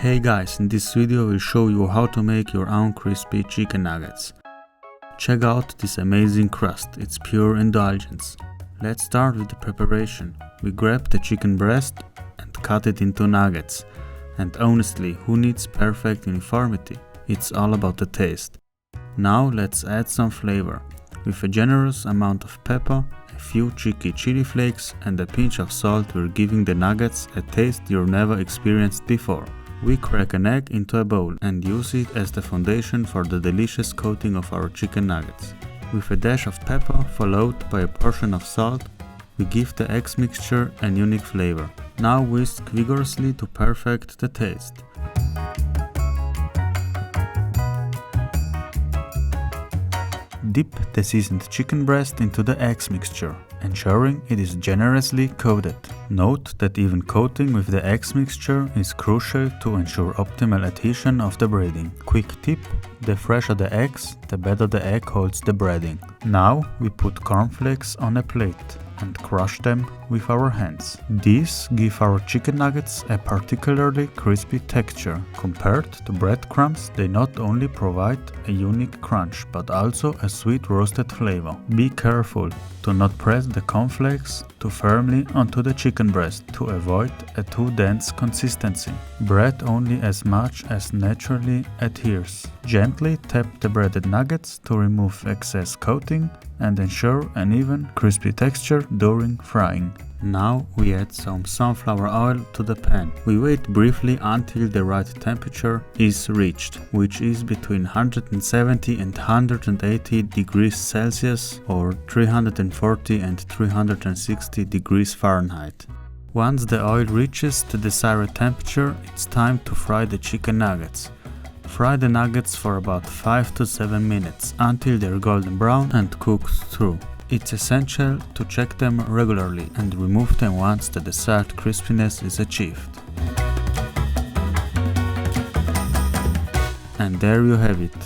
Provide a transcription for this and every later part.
Hey guys, in this video we'll show you how to make your own crispy chicken nuggets. Check out this amazing crust, it's pure indulgence. Let's start with the preparation. We grab the chicken breast and cut it into nuggets. And honestly, who needs perfect uniformity? It's all about the taste. Now let's add some flavor. With a generous amount of pepper, a few cheeky chili flakes and a pinch of salt, we're giving the nuggets a taste you've never experienced before. We crack an egg into a bowl and use it as the foundation for the delicious coating of our chicken nuggets. With a dash of pepper followed by a portion of salt, we give the eggs mixture a unique flavor. Now whisk vigorously to perfect the taste. Dip the seasoned chicken breast into the eggs mixture, ensuring it is generously coated. Note that even coating with the eggs mixture is crucial to ensure optimal adhesion of the breading. Quick tip: the fresher the eggs, the better the egg holds the breading. Now we put cornflakes on a plate and crush them with our hands. These give our chicken nuggets a particularly crispy texture. Compared to breadcrumbs, they not only provide a unique crunch but also a sweet roasted flavor. Be careful to not press the cornflakes too firmly onto the chicken breast to avoid a too dense consistency. Bread only as much as naturally adheres. Gently tap the breaded nuggets to remove excess coating and ensure an even crispy texture during frying. Now we add some sunflower oil to the pan. We wait briefly until the right temperature is reached, which is between 170 and 180 degrees Celsius or 340 and 360 degrees Fahrenheit. Once the oil reaches the desired temperature, it's time to fry the chicken nuggets. Fry the nuggets for about 5 to 7 minutes until they're golden brown and cooked through. It's essential to check them regularly and remove them once the desired crispiness is achieved. And there you have it,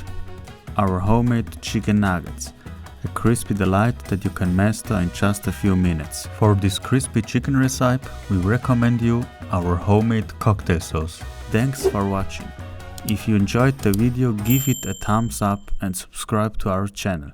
our homemade chicken nuggets. A crispy delight that you can master in just a few minutes. For this crispy chicken recipe, we recommend you our homemade cocktail sauce. Thanks for watching. If you enjoyed the video, give it a thumbs up and subscribe to our channel.